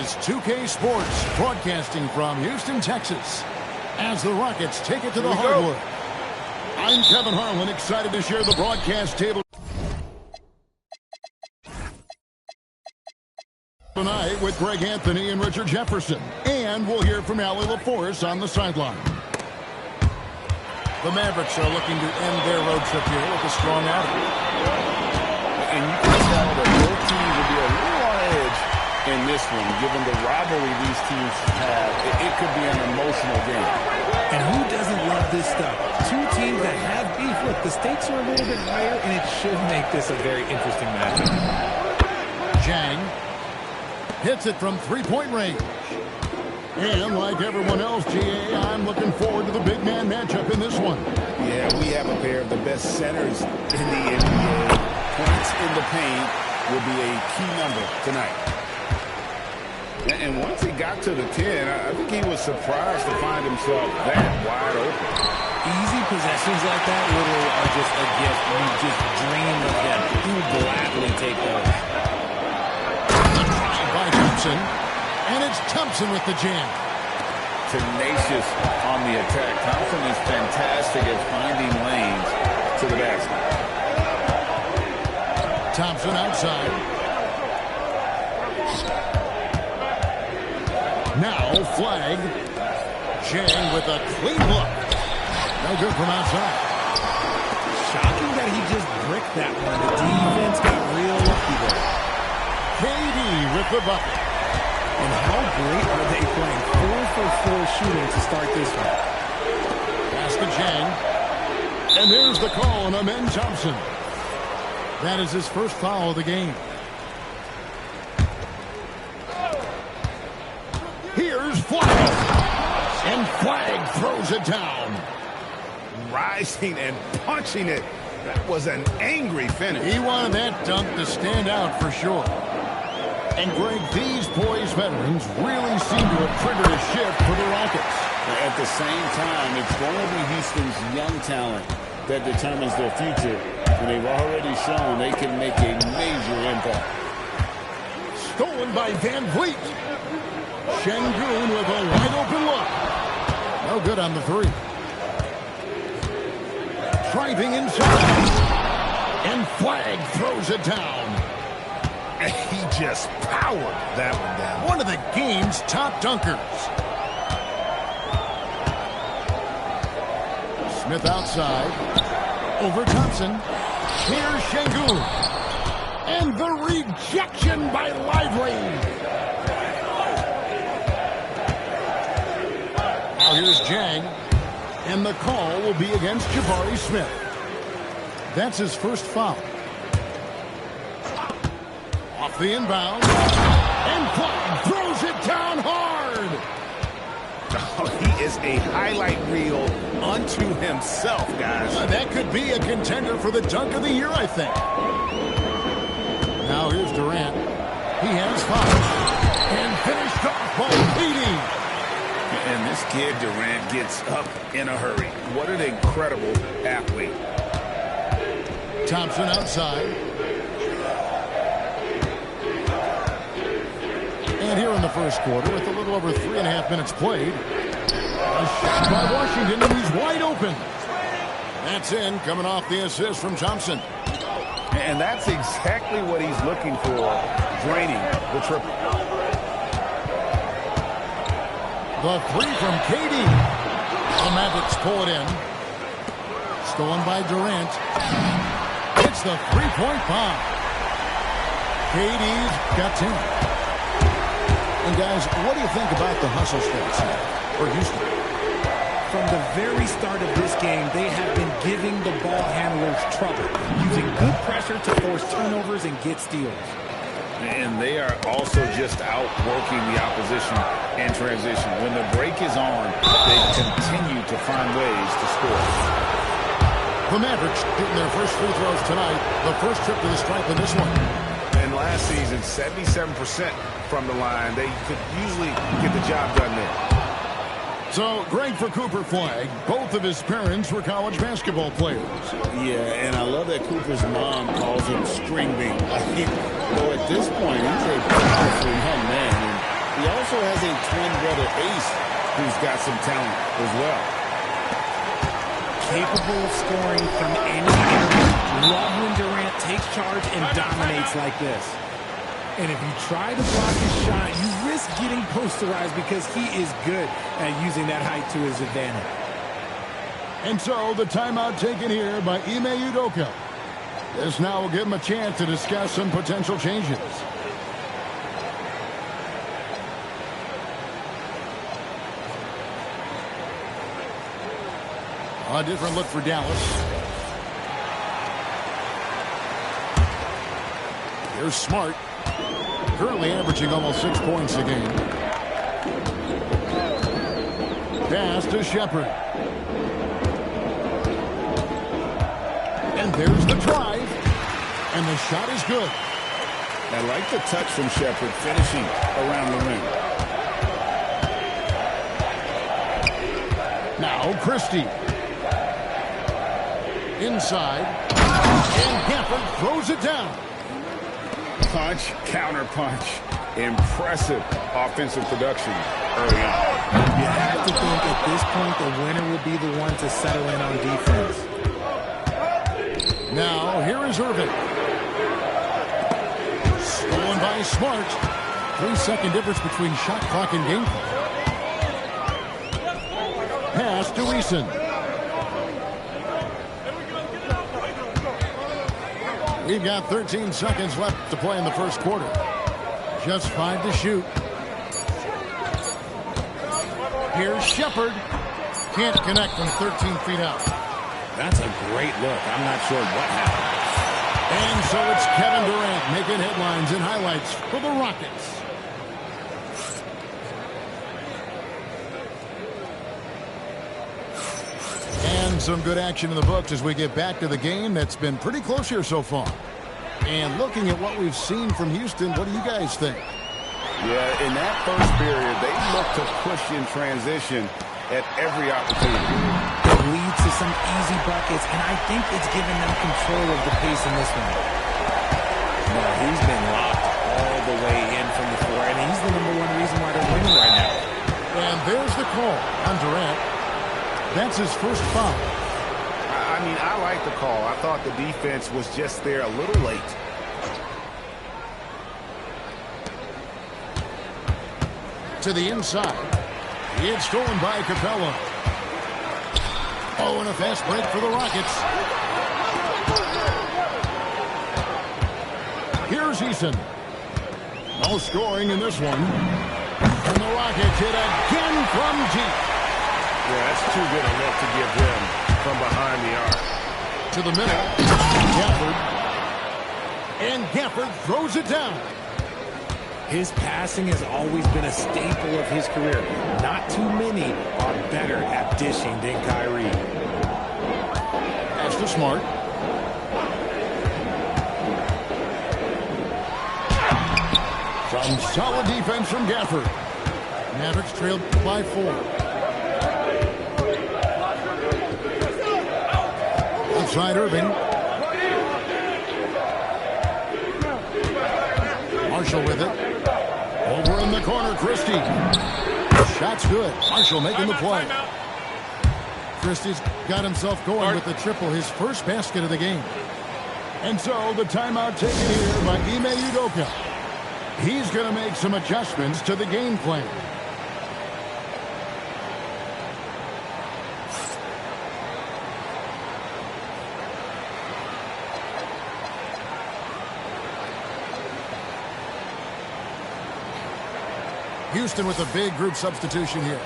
is 2K Sports, broadcasting from Houston, Texas, as the Rockets take it to the hardwood. I'm Kevin Harlan, excited to share the broadcast table tonight with Greg Anthony and Richard Jefferson. And we'll hear from Allie LaForce on the sideline. The Mavericks are looking to end their road trip here with a strong outing. And you can tell that both teams will be a little on edge in this one, given the rivalry these teams have. It could be an emotional game. And who doesn't love this stuff? Two teams that have beef. Look, the stakes are a little bit higher, and it should make this a very interesting matchup. Jang hits it from three-point range. And like everyone else, GA, I'm looking forward to the big man matchup in this one. Yeah, we have a pair of the best centers in the NBA. Points in the paint will be a key number tonight. And once he got to the 10, I think he was surprised to find himself that wide open. Easy possessions like that literally are just a gift. You just dream of them. You gladly take those. By Thompson. And it's Thompson with the jam. Tenacious on the attack. Thompson is fantastic at finding lanes to the basket. Thompson outside. Now flag. Jang with a clean look. No good from outside. Shocking that he just bricked that one. The defense got real lucky there. KD with the bucket. And how great are they playing? 4 for 4 shooting to start this one. Pass to Jang. And there's the call on Amen Thompson. That is his first foul of the game. Here's Flag. And Flag throws it down. Rising and punching it. That was an angry finish. He wanted that dunk to stand out for sure. And Greg, these poised veterans really seem to have triggered a shift for the Rockets. At the same time, it's going to be Houston's young talent that determines their future. And they've already shown they can make a major impact. Stolen by Van Vliet. Şengün with a wide open look. No good on the three. Driving inside. And Flag throws it down. He just powered that one down. One of the game's top dunkers. Smith outside. Over Thompson. Here's Şengün. And the rejection by Lively. Now here's Jang. And the call will be against Jabari Smith. That's his first foul. Off the inbound. And Flag throws it down hard. Oh, he is a highlight reel unto himself, guys. That could be a contender for the dunk of the year, I think. Now here's Durant. He has 5. And finished off by KD. And this kid, Durant, gets up in a hurry. What an incredible athlete. Thompson outside. And here in the first quarter, with a little over 3.5 minutes played, a shot by Washington, and he's wide open. That's in, coming off the assist from Thompson. And that's exactly what he's looking for, draining the triple. The three from KD. The Mavericks pull it in. Stolen by Durant. It's the three-point bomb. KD's got 10. And guys, what do you think about the hustle stats here for Houston? From the very start of this game, they have been giving the ball handlers trouble, using good pressure to force turnovers and get steals. And they are also just outworking the opposition in transition. When the break is on, they continue to find ways to score. The Mavericks getting their first free throws tonight. The first trip to the stripe in this one. And last season, 77% from the line. They could usually get the job done there. So, great for Cooper Flag. Both of his parents were college basketball players. Yeah, and I love that Cooper's mom calls him String Bean. Well, at this point, he's a powerful young man. And He also has a twin brother ace who's got some talent as well. Capable of scoring from any area. Love when Durant takes charge and dominates like this. And if you try to block his shot, you risk getting posterized because he is good at using that height to his advantage. And so the timeout taken here by Ime Udoka. This now will give him a chance to discuss some potential changes. A different look for Dallas. Here's Smart. Currently averaging almost 6 points a game. Pass to Shepherd. And there's the drive. And the shot is good. I like the touch from Shepherd finishing around the rim. Now Christie. Inside. And Gafford throws it down. Punch, counter punch. Impressive offensive production early on. You have to think at this point the winner will be the one to settle in on defense. Now here is Irving. Stolen by Smart. 3-second difference between shot clock and game clock. Pass to Eason. We've got 13 seconds left to play in the first quarter. Just 5 to shoot. Here's Shepherd. Can't connect from 13 feet out. That's a great look. I'm not sure what happened. And so it's Kevin Durant making headlines and highlights for the Rockets. And some good action in the books as we get back to the game that's been pretty close here so far. And looking at what we've seen from Houston, what do you guys think? Yeah, in that first period, they look to push in transition at every opportunity. It leads to some easy buckets, and I think it's given them control of the pace in this one. Well, he's been locked all the way in from the floor, and he's the #1 reason why they're winning right now. And there's the call on Durant. That's his first foul. I mean, I like the call. I thought the defense was just there a little late. To the inside. It's stolen by Capella. Oh, and a fast break for the Rockets. Here's Eason. No scoring in this one. And the Rockets hit again from deep. Yeah, that's too good a look to give him from behind the arc. To the middle. Gafford. And Gafford throws it down. His passing has always been a staple of his career. Not too many are better at dishing than Kyrie. Pass to Smart. Some solid defense from Gafford. Mavericks trailed by 4. Outside Irving. Marshall with it. Over in the corner, Christie. Shot's good. Marshall making the play. Christie's got himself going with the triple, his first basket of the game. And so the timeout taken here by Ime Udoka. He's going to make some adjustments to the game plan. Houston with a big group substitution here.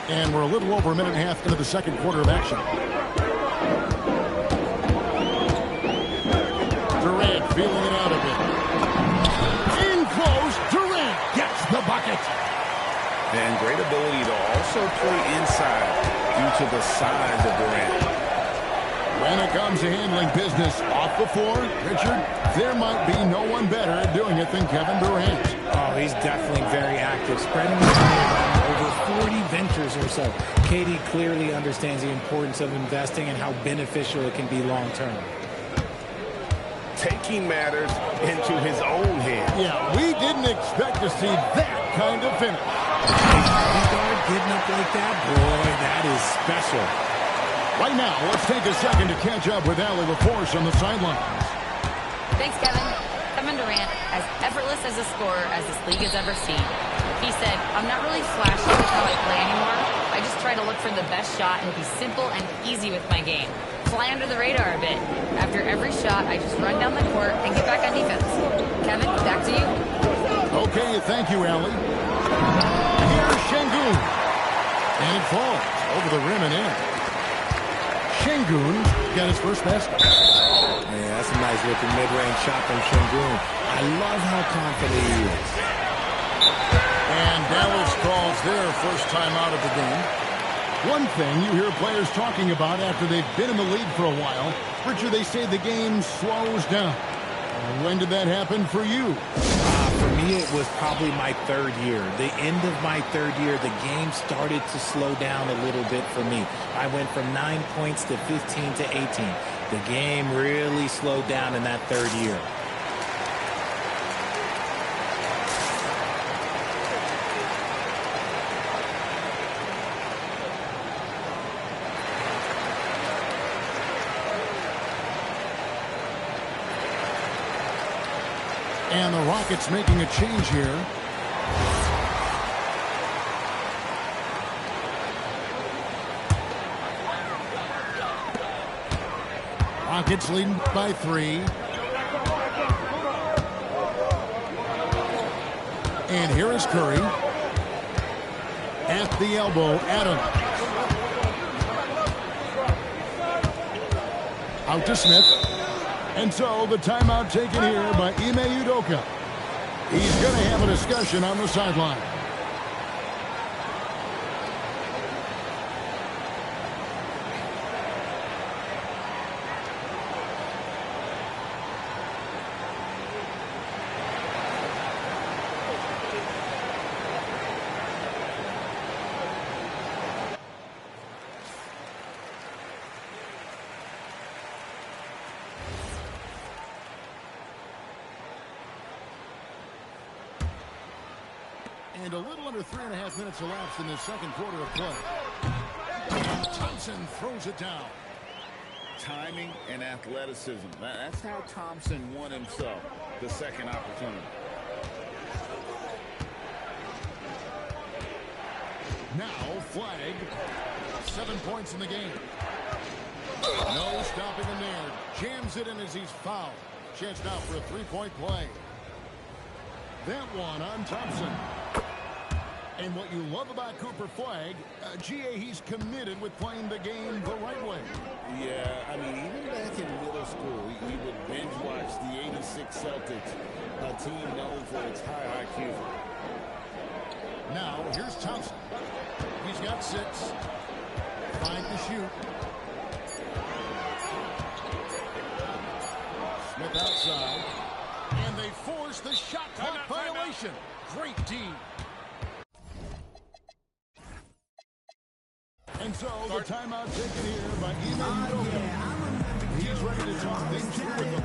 And we're a little over a minute and a half into the second quarter of action. Durant feeling it out a bit. In close, Durant gets the bucket. And great ability to also play inside due to the size of Durant. When it comes to handling business off the floor, Richard, there might be no one better at doing it than Kevin Durant. Oh, he's definitely very active, spreading the money around over 40 ventures or so. KD clearly understands the importance of investing and how beneficial it can be long term. taking matters into his own hands. Yeah, we didn't expect to see that kind of finish. Guard getting up like that, boy, that is special. Right now, let's take a second to catch up with Allie LaForce on the sidelines. Thanks, Kevin. Kevin Durant, as effortless as a scorer as this league has ever seen. He said, I'm not really flashy with how I play anymore. I just try to look for the best shot and be simple and easy with my game. Fly under the radar a bit. After every shot, I just run down the court and get back on defense. Kevin, back to you. Okay, thank you, Allie. Here's Şengün. And it falls over the rim and in. Şengün got his first basket. Yeah, that's a nice looking mid-range shot from Şengün. I love how confident he is. And Dallas calls their first time out of the game. One thing you hear players talking about after they've been in the league for a while, Richard, they say the game slows down. When did that happen for you? For me, it was probably my third year. The end of my third year, the game started to slow down a little bit for me. I went from 9 points to 15 to 18. The game really slowed down in that third year. And the Rockets making a change here. Rockets leading by 3. And here is Curry. At the elbow, Adams. Out to Smith. And so the timeout taken here by Ime Udoka. He's going to have a discussion on the sideline. And a little under 3.5 minutes elapsed in the second quarter of play. Thompson throws it down. Timing and athleticism. That's how Thompson won himself the second opportunity. Now flag. 7 points in the game. No stopping him there. Jams it in as he's fouled. Chance now for a three-point play. That one on Thompson. And what you love about Cooper Flag, GA, he's committed with playing the game the right way. Yeah, I mean, even back in middle school, we would binge watch the '86 Celtics, a team known for its high IQ. Now, here's Thompson. He's got 6. 5 to shoot. Smith outside. And they force the shot clock violation. Great D. And so the timeout taken here by Ime Udoka. He's ready to talk things through with them.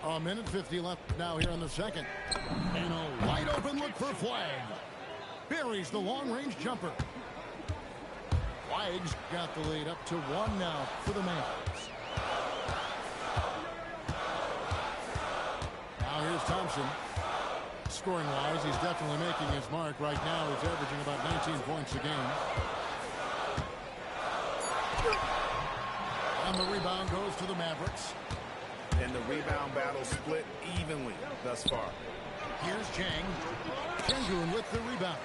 A minute 50 left now here in the second. And a wide open look for Flag. Buries the long-range jumper. Flag's got the lead up to 1 now for the Mavs. Now here's Thompson. Scoring-wise, he's definitely making his mark. Right now, he's averaging about 19 points a game. And the rebound goes to the Mavericks. And the rebound battle split evenly thus far. Here's Chang. Şengün with the rebound.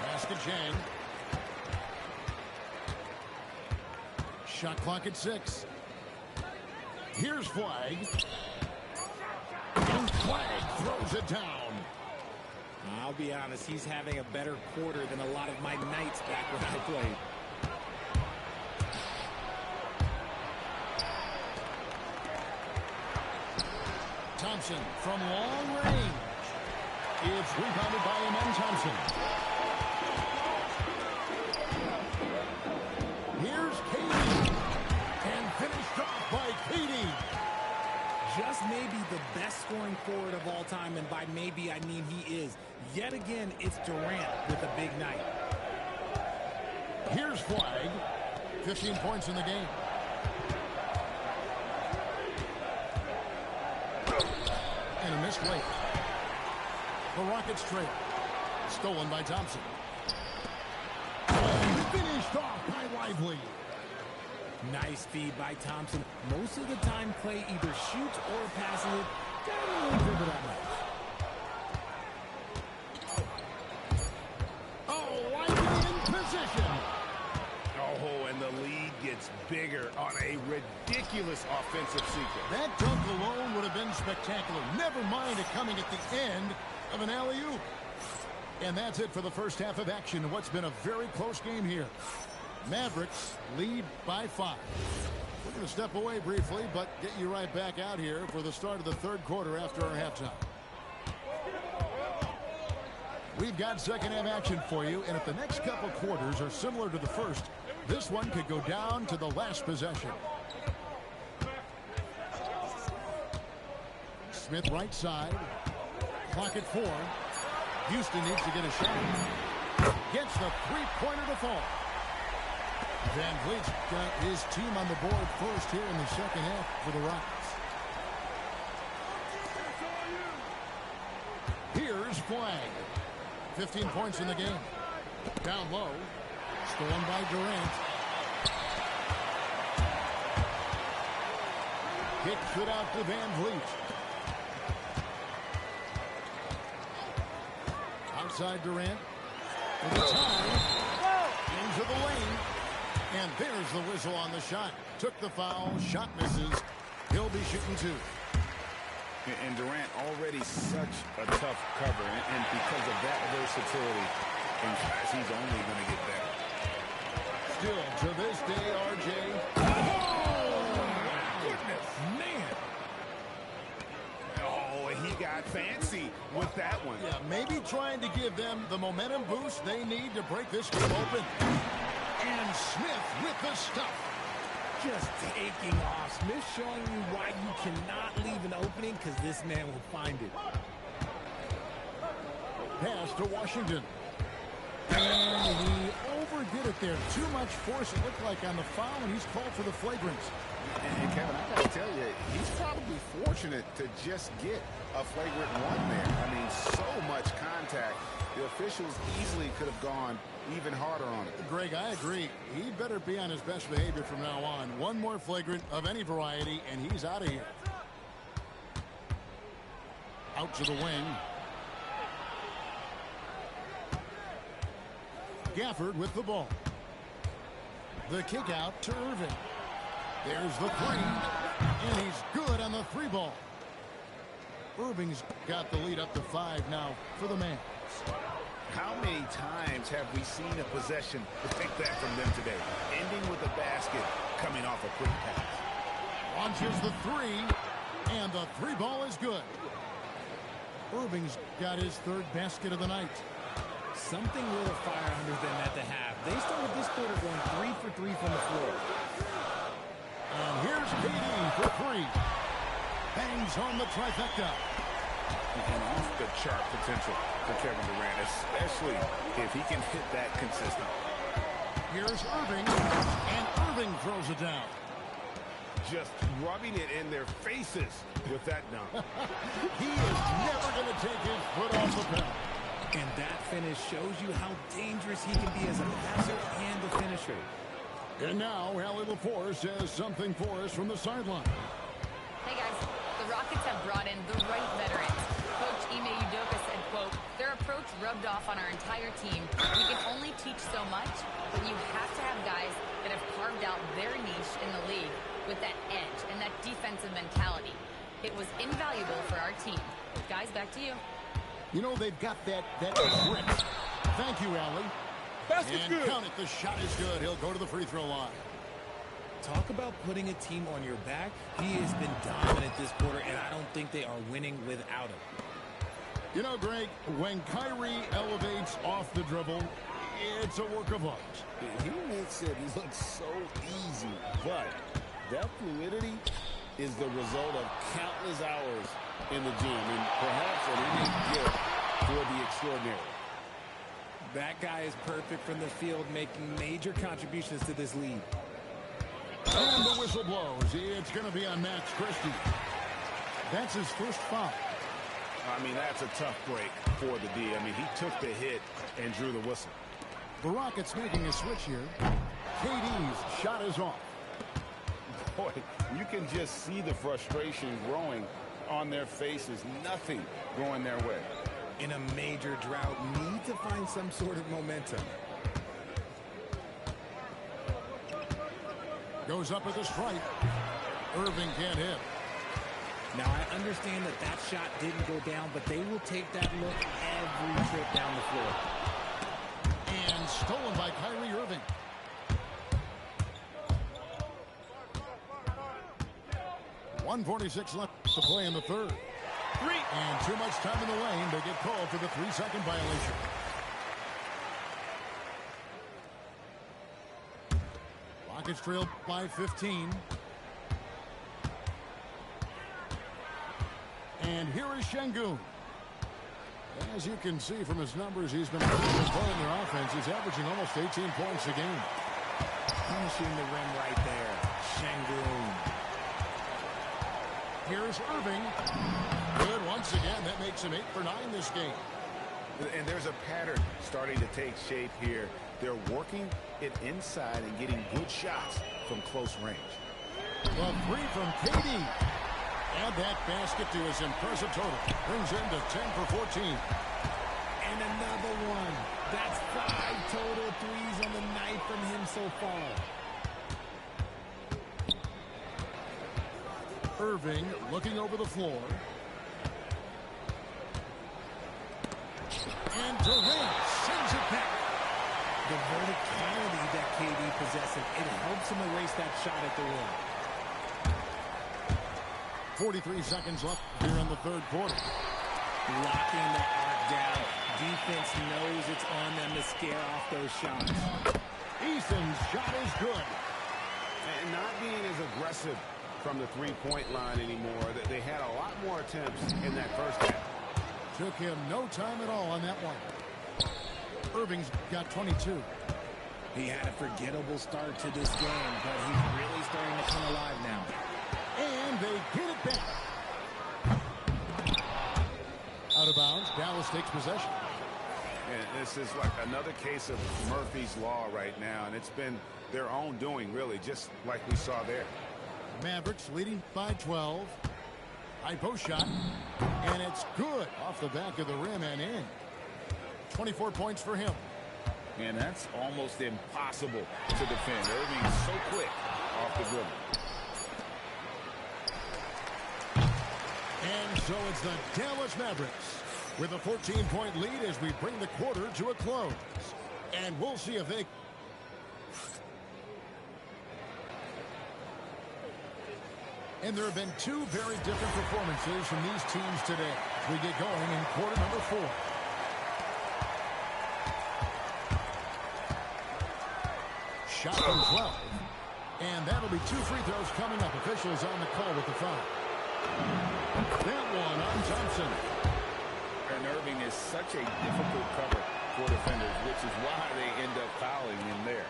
Basket Chang. Shot clock at 6. Here's Flag. And Flag throws it down. I'll be honest, he's having a better quarter than a lot of my nights back when I played. Thompson from long range. It's rebounded by Amen Thompson. Here's Katie. And finished off by Katie. Just maybe the best scoring forward of all time, and by maybe I mean he is. Yet again, it's Durant with a big night. Here's Flag. 15 points in the game. And a missed late. The Rockets trail. Stolen by Thompson. And finished off by Lively. Nice feed by Thompson. Most of the time, Clay either shoots or passes it. Doesn't really dribble that much. Oh, Lively in position. Oh, and the lead gets bigger on a ridiculous offensive sequence. That dunk alone would have been spectacular. Never mind it coming at the end of an alley-oop. And that's it for the first half of action in what's been a very close game here. Mavericks lead by 5. We're going to step away briefly, but get you right back out here for the start of the third quarter after our halftime. We've got second half action for you, and if the next couple quarters are similar to the first, this one could go down to the last possession. Smith right side. Clock at 4. Houston needs to get a shot. Gets the three-pointer to fall. Van Vliet's got his team on the board first here in the second half for the Rockets. Here's Flag. 15 points in the game. Down low. Stolen by Durant. Kicks it out to Van Vliet. Outside Durant. For the time. Into the lane. And there's the whistle on the shot. Took the foul. Shot misses. He'll be shooting 2. And Durant already such a tough cover. And because of that versatility, and guys, he's only going to get better. Still to this day, RJ. Oh, my goodness. Man. Oh, he got fancy with that one. Yeah, maybe trying to give them the momentum boost they need to break this game open. And Smith with the stuff. Just taking off. Smith showing you why you cannot leave an opening, because this man will find it. Pass to Washington. And he overdid it there. Too much force, it looked like, on the foul, and he's called for the flagrants. And Kevin, I got to tell you, he's probably fortunate to just get a flagrant 1 there. I mean, so much contact. The officials easily could have gone even harder on it. Greg, I agree. He better be on his best behavior from now on. One more flagrant of any variety, and he's out of here. Out to the wing. Gafford with the ball. The kick out to Irving. There's the 3. And he's good on the 3 ball. Irving's got the lead up to 5 now for the man. How many times have we seen a possession like that from them today? Ending with a basket, coming off a quick pass. Launches the 3, and the 3 ball is good. Irving's got his 3rd basket of the night. Something lit a fire under them at the half. They started this quarter going 3 for 3 from the floor. And here's KD for 3. Bangs home the trifecta. And off-the-chart potential for Kevin Durant, especially if he can hit that consistently. Here's Irving, and Irving throws it down. Just rubbing it in their faces with that dunk. He is never going to take his foot off the pedal. And that finish shows you how dangerous he can be as a passer and a finisher. And now, Allie LaForce has something for us from the sideline. Hey, guys. The Rockets have brought in the right veterans. Coach Ime Udoka said, quote, their approach rubbed off on our entire team. We can only teach so much, but you have to have guys that have carved out their niche in the league with that edge and that defensive mentality. It was invaluable for our team. Guys, back to you. You know, they've got that grit. Thank you, Allie. Basket's good. Count it. The shot is good. He'll go to the free throw line. Talk about putting a team on your back. He has been dominant this quarter, and I don't think they are winning without him. You know, Greg, when Kyrie elevates off the dribble, it's a work of art. He makes it look so easy, but that fluidity is the result of countless hours in the gym and perhaps an innate gift for the extraordinary. That guy is perfect from the field, making major contributions to this lead. And the whistle blows. It's going to be on Max Christie. That's his first foul. I mean, that's a tough break for the D. I mean, he took the hit and drew the whistle. The Rockets making a switch here. KD's shot is off. Boy, you can just see the frustration growing on their faces. Nothing going their way. In a major drought, need to find some sort of momentum. Goes up at the stripe. Irving can't hit. Now, I understand that that shot didn't go down, but they will take that look every trip down the floor. And stolen by Kyrie Irving. .146 left to play in the third. And too much time in the lane. They get called for the 3-second violation. Rockets trail by 15. And here is Şengün. As you can see from his numbers, he's been controlling their offense. He's averaging almost 18 points a game. Finishing the rim right there. Şengün. Here's Irving. Good once again. That makes him 8 for 9 this game. And there's a pattern starting to take shape here. They're working it inside and getting good shots from close range. The three from KD. Add that basket to his impressive total. Brings him to 10 for 14. And another one. That's 5 total threes on the night from him so far. Irving looking over the floor. And Durant sends it back. The verticality that KD possesses, it helps him erase that shot at the rim. 43 seconds left here in the third quarter. Locking the arc down. Defense knows it's on them to scare off those shots. Eason's shot is good. And not being as aggressive from the three-point line anymore. They had a lot more attempts in that first half. Took him no time at all on that one. Irving's got 22. He had a forgettable start to this game, but he's really starting to come alive now. And they get it back. Out of bounds. Dallas takes possession. And this is like another case of Murphy's Law right now, and it's been their own doing, really, just like we saw there. Mavericks leading by 12. High post shot. And it's good off the back of the rim and in. 24 points for him. And that's almost impossible to defend. Irving's so quick off the dribble. And so it's the Dallas Mavericks with a 14-point lead as we bring the quarter to a close. And we'll see if they... And there have been two very different performances from these teams today. We get going in quarter number 4. Shot from 12. And that'll be 2 free throws coming up. Officials on the call with the foul. That one on Thompson. And Irving is such a difficult cover for defenders, which is why they end up fouling him there.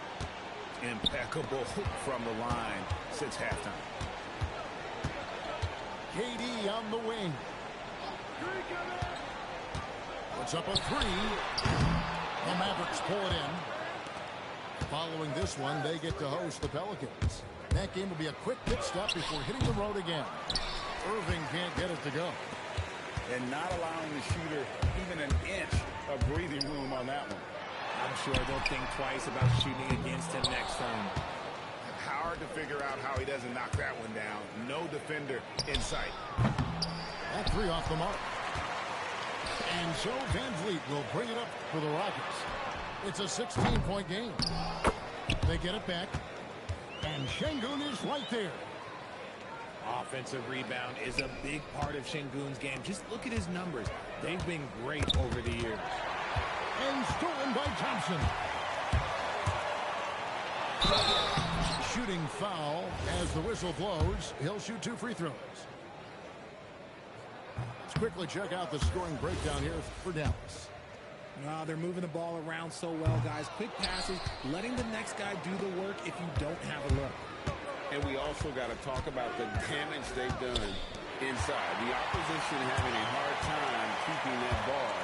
Impeccable from the line since halftime. KD on the wing. Puts up a 3. The Mavericks pull it in. Following this one, they get to host the Pelicans. That game will be a quick pit stop before hitting the road again. Irving can't get it to go. And not allowing the shooter even an inch of breathing room on that one. I'm sure they'll think twice about shooting against him next time. Hard to figure out how he doesn't knock that one down. No defender in sight. That 3 off the mark. And so Van Vliet will bring it up for the Rockets. It's a 16-point game. They get it back. And Şengün is right there. Offensive rebound is a big part of Şengün's game. Just look at his numbers. They've been great over the years. And stolen by Thompson. Shooting foul as the whistle blows. He'll shoot 2 free throws. Let's quickly check out the scoring breakdown here for Dallas. No, they're moving the ball around so well, guys. Quick passes, letting the next guy do the work if you don't have a look. And we also got to talk about the damage they've done inside. The opposition having a hard time keeping that ball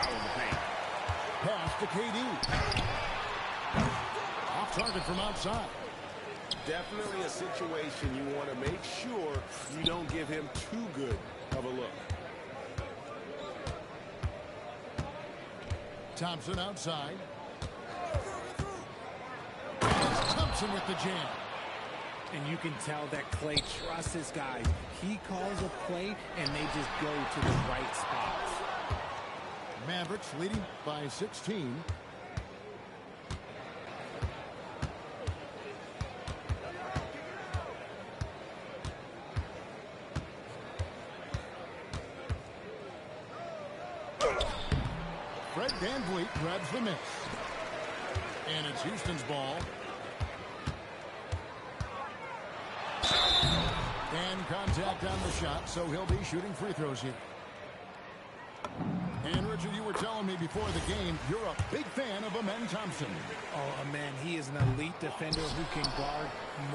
out of the paint. Pass to KD. Off target from outside. Definitely a situation you want to make sure you don't give him too good of a look. Thompson outside. It's Thompson with the jam. And you can tell that Klay trusts his guys. He calls a play, and they just go to the right spots. Mavericks leading by 16. Fred VanVleet grabs the miss. And it's Houston's ball. And contact on the shot, so he'll be shooting free throws here. And Richard, you were telling me before the game, you're a big fan of Amen Thompson. Oh, man, he is an elite defender who can guard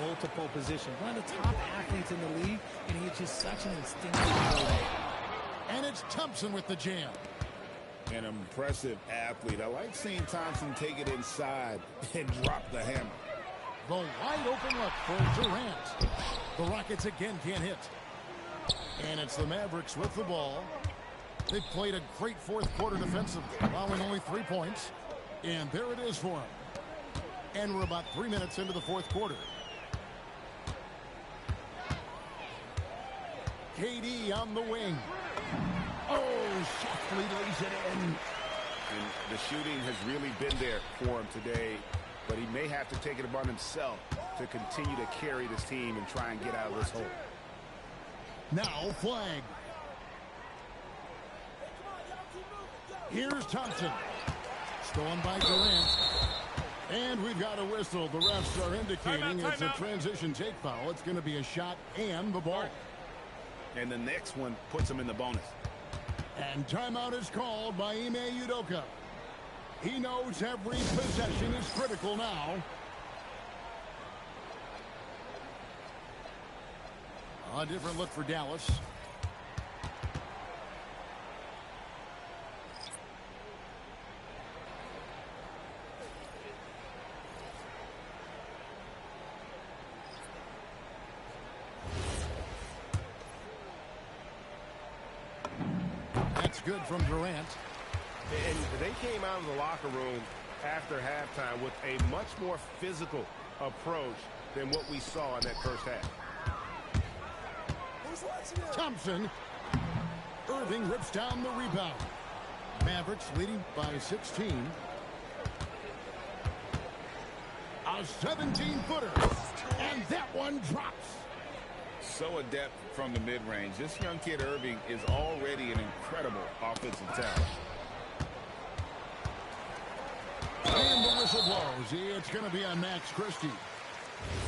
multiple positions. One of the top athletes in the league, and he is just such an instinctive player. And it's Thompson with the jam. An impressive athlete. I like seeing Thompson take it inside and drop the hammer. The wide open look for Durant. The Rockets again can't hit. And it's the Mavericks with the ball. They've played a great fourth quarter defensively, allowing only 3 points. And there it is for them. And we're about 3 minutes into the fourth quarter. KD on the wing. Oh, softly lays it in. And the shooting has really been there for him today, but he may have to take it upon himself to continue to carry this team and try and get out of this hole. Now flag. Here's Thompson. Stolen by Durant. And we've got a whistle. The refs are indicating it's a transition take foul. It's going to be a shot and the ball. And the next one puts him in the bonus. And timeout is called by Ime Udoka. He knows every possession is critical now. A different look for Dallas. That's good from Durant. And they came out of the locker room after halftime with a much more physical approach than what we saw in that first half. Thompson. Irving rips down the rebound. Mavericks leading by 16. A 17-footer. And that one drops. So adept from the mid-range. This young kid, Irving, is already an incredible offensive talent. And the whistle blows. It's going to be on Max Christie.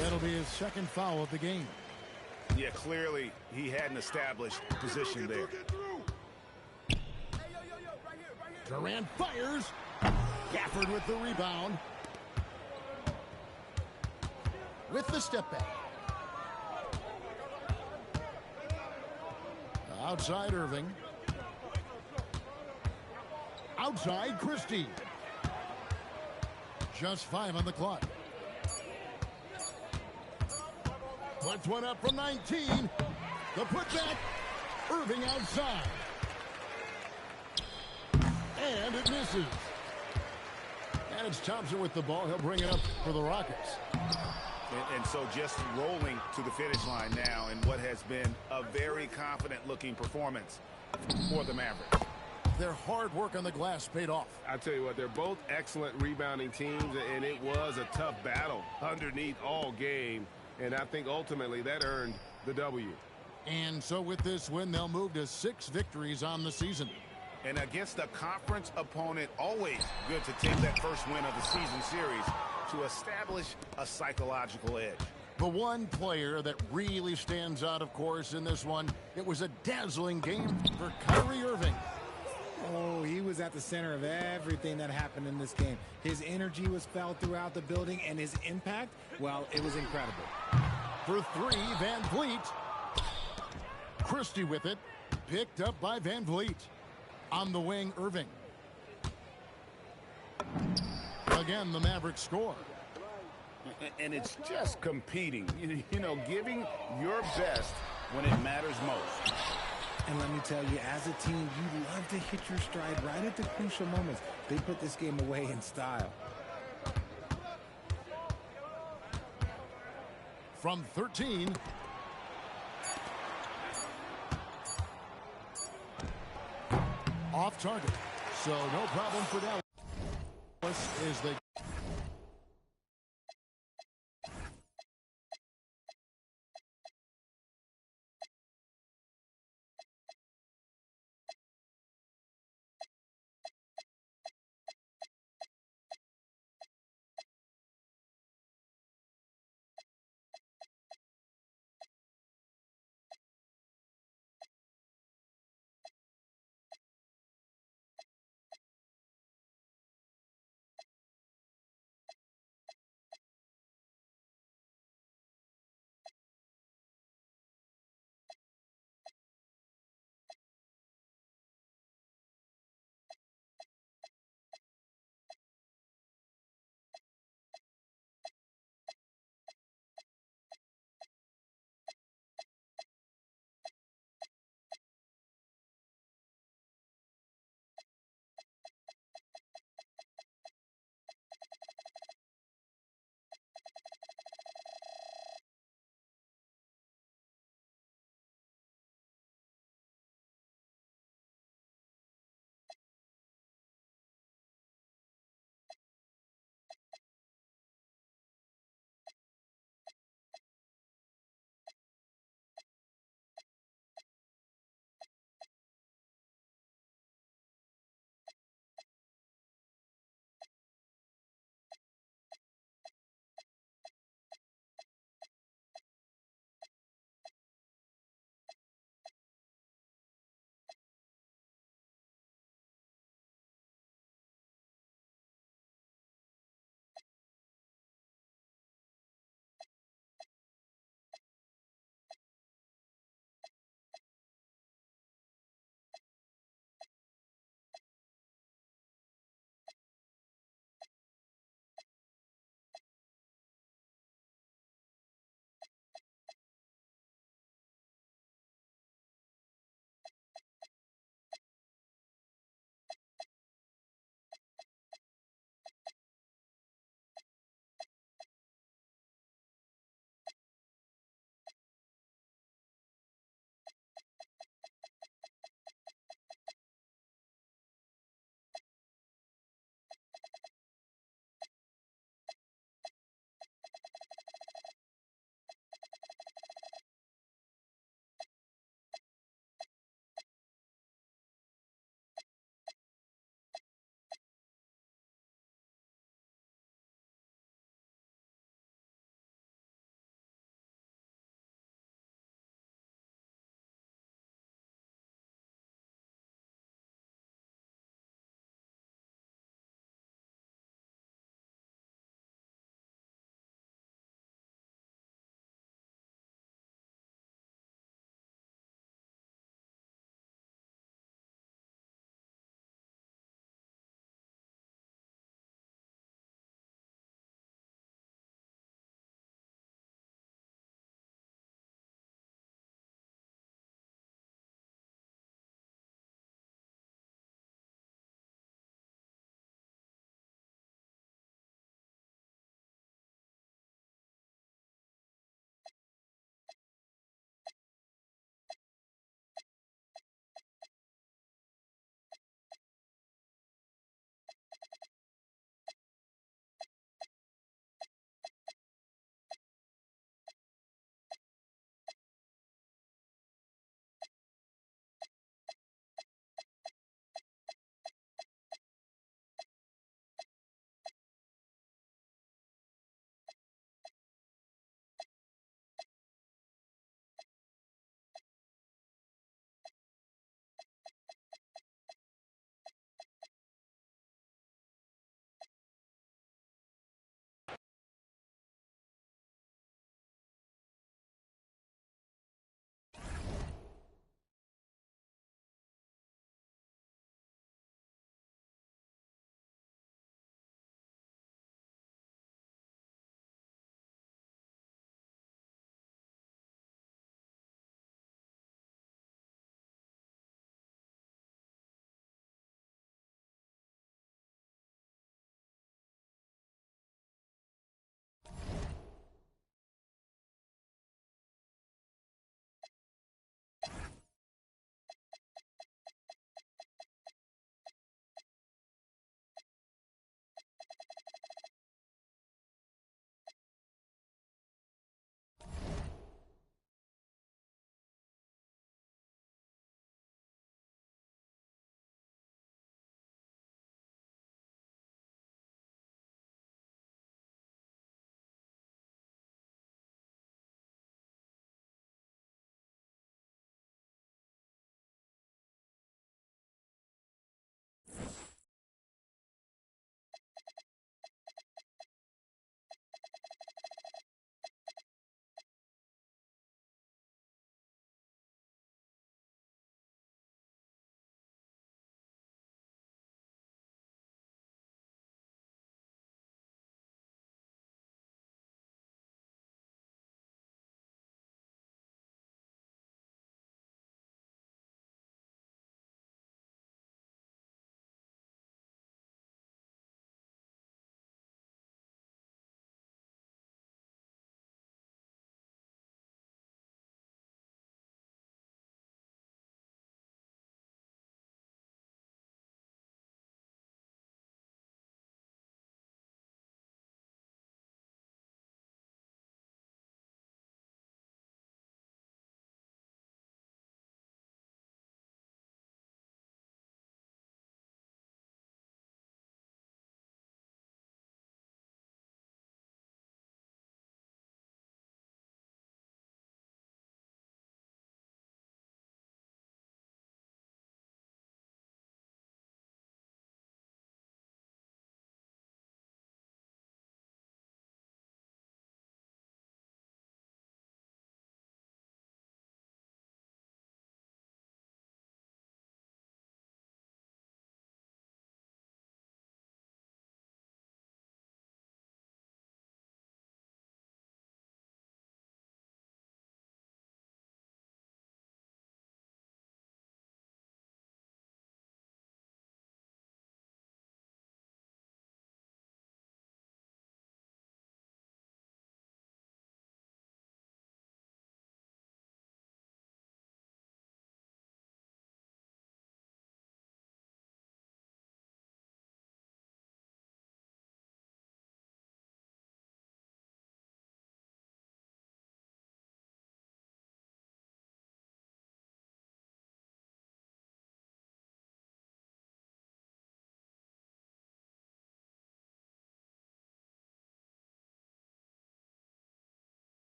That'll be his second foul of the game. Yeah, clearly he hadn't established position there. Durant fires. Gafford with the rebound. With the step back. Outside Irving. Outside Christie. Just 5 on the clock. Puts one up from 19. The putback. Irving outside. And it misses. And it's Thompson with the ball. He'll bring it up for the Rockets. And so just rolling to the finish line now in what has been a very confident-looking performance for the Mavericks. Their hard work on the glass paid off. I tell you what, they're both excellent rebounding teams, and it was a tough battle underneath all game. And I think ultimately that earned the W. And so with this win, they'll move to 6 victories on the season. And against a conference opponent, always good to take that first win of the season series to establish a psychological edge. The one player that really stands out, of course, in this one, it was a dazzling game for Kyrie Irving. Oh, he was at the center of everything that happened in this game. His energy was felt throughout the building, and his impact, well, it was incredible. For 3, Van Vliet. Christie with it. Picked up by Van Vliet. On the wing, Irving. Again, the Mavericks score. And it's just competing, you know, giving your best when it matters most. And let me tell you, as a team, you love to hit your stride right at the crucial moments. They put this game away in style. From 13. Off target. So no problem for Dallas as they